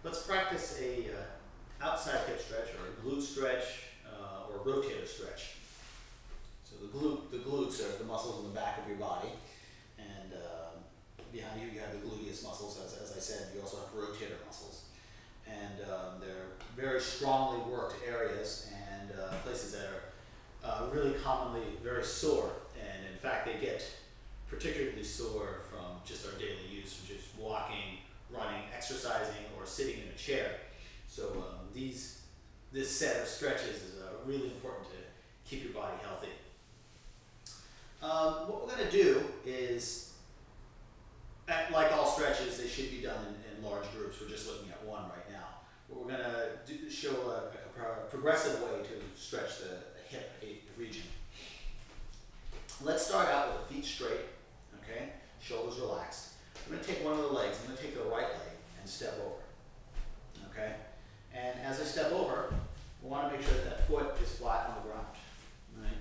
Let's practice a outside hip stretch or a glute stretch or a rotator stretch. So the glutes are the muscles in the back of your body, and behind you have the gluteus muscles. As I said, you also have rotator muscles, and they're very strongly worked areas and places that are really commonly very sore. And in fact, they get particularly sore from just our daily use, which is walking, running, exercising, or sitting in a chair. So this set of stretches is really important to keep your body healthy. What we're going to do is, like all stretches, they should be done in large groups. We're just looking at one right now. But we're going to show a progressive way to stretch the hip region. Let's start out with the feet straight, okay? Shoulders relaxed. I'm going to take one of the legs. I'm going to take the right leg and step over, okay? And as I step over, we want to make sure that foot is flat on the ground, right?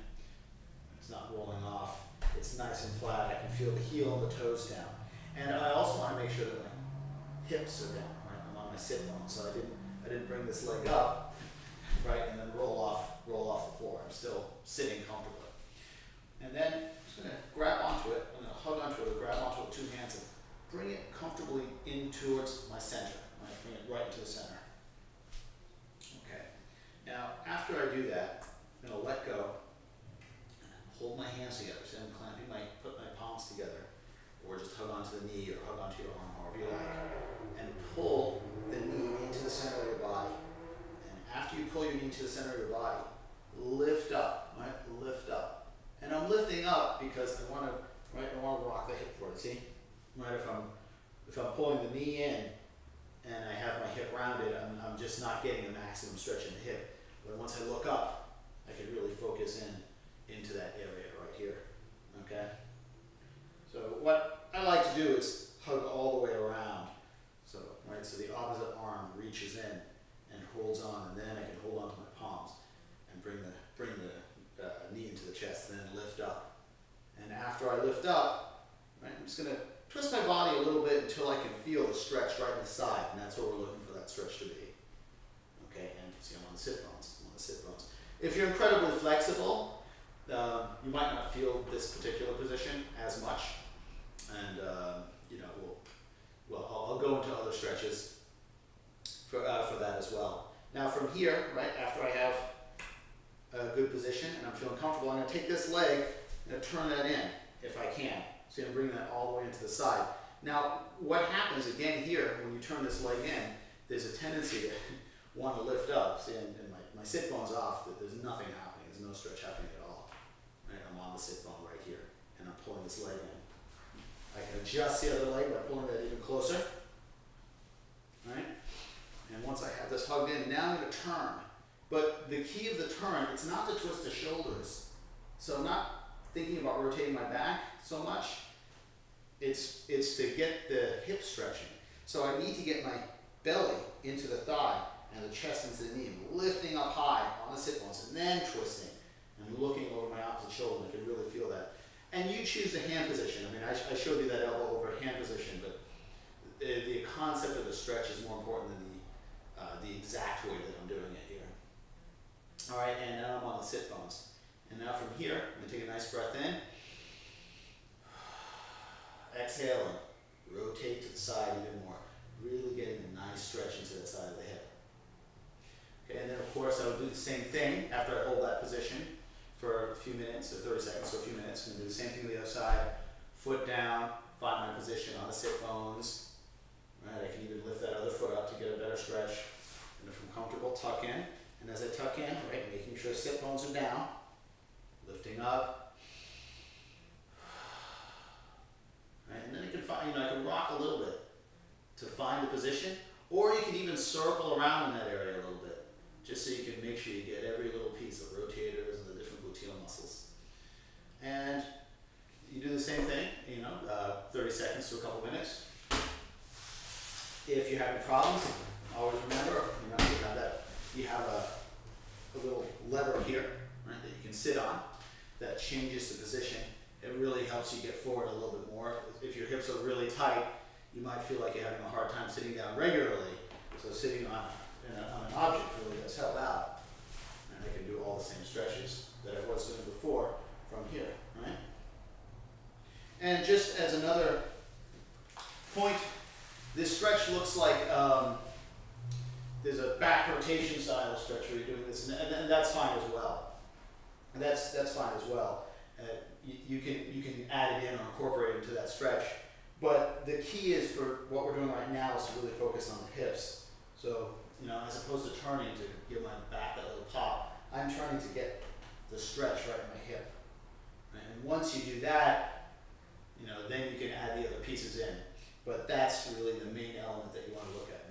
It's not rolling off. It's nice and flat. I can feel the heel and the toes down. And I also want to make sure that my hips are down, right? I'm on my sit bone, so I didn't bring this leg up, right, and then roll off the floor. I'm still sitting comfortably. And then I'm just going to grab onto it. I'm going to hug onto it, grab onto it with 2 hands, and bring it comfortably in towards my center. Right? Bring it right into the center. Okay. Now, after I do that, I'm going to let go and hold my hands together. So I'm clamping put my palms together, or just hug onto the knee or hug onto your arm, however you like, and pull the knee into the center of your body. And after you pull your knee to the center of your body, lift up, right? Lift up. And I'm lifting up because I want to rock the hip forward. See, right? If I'm pulling the knee in and I have my hip rounded, I'm just not getting a maximum stretch in the hip. But once I look up, I can really focus into that area right here. Okay. So what I like to do is hug all the way around. So so the opposite arm reaches in and holds on, and then I can hold on to my palms and bring the knee into the chest, and then lift up. And after I lift up, right, I'm just going to twist my body a little bit until I can feel the stretch right in the side, and that's what we're looking for that stretch to be. Okay, and see, I'm on the sit bones. If you're incredibly flexible, you might not feel this particular position as much, and I'll go into other stretches for that as well. Now from here, right after I have a good position and I'm feeling comfortable, I'm going to take this leg and turn that in if I can. So I'm bringing that all the way into the side. Now what happens again here when you turn this leg in, there's a tendency to want to lift up. See, and my sit bone's off, there's nothing happening, there's no stretch happening at all. Right? I'm on the sit bone right here and I'm pulling this leg in. I can adjust the other leg by pulling that even closer. Right? And once I have this hugged in, now I'm going to turn. But the key of the turn, it's not to twist the shoulders. So I'm not thinking about rotating my back so much. It's to get the hip stretching. So I need to get my belly into the thigh and the chest into the knee, lifting up high on the sit bones, and then twisting and looking over my opposite shoulder. I can really feel that. And you choose the hand position. I mean, I showed you that elbow over hand position, but the concept of the stretch is more important than the exact way that I'm doing it here. All right, and now I'm on the sit bones. And now from here, I'm going to take a nice breath in. Exhaling. Rotate to the side even more. Really getting a nice stretch into that side of the hip. Okay, and then of course I will do the same thing after I hold that position for a few minutes, or 30 seconds, so a few minutes. I'm going to do the same thing to the other side. Foot down, find my position on the sit bones. Right, I can even lift that other foot up to get a better stretch. And if I'm comfortable, tuck in. And as I tuck in, right, making sure sit bones are down, lifting up. Right, and then you can find, I can rock a little bit to find the position, or you can even circle around in that area a little bit, just so you can make sure you get every little piece of rotators and the different gluteal muscles. And you do the same thing, 30 seconds to a couple minutes. If you're having problems, always remember, you have a little lever here, right, that you can sit on that changes the position. It really helps you get forward a little bit more. If your hips are really tight, you might feel like you're having a hard time sitting down regularly. So So sitting on an object really does help out. And I can do all the same stretches that I was doing before from here, right? And just as another point, this stretch looks like there's a back rotation style stretch where you're doing this, and that's fine as well. And that's fine as well. You can add it in or incorporate it into that stretch. But the key is for what we're doing right now is to really focus on the hips. So, you know, as opposed to turning to give my back that little pop, I'm trying to get the stretch right in my hip. Right? And once you do that, you know, then you can add the other pieces in. But that's really the main element that you want to look at.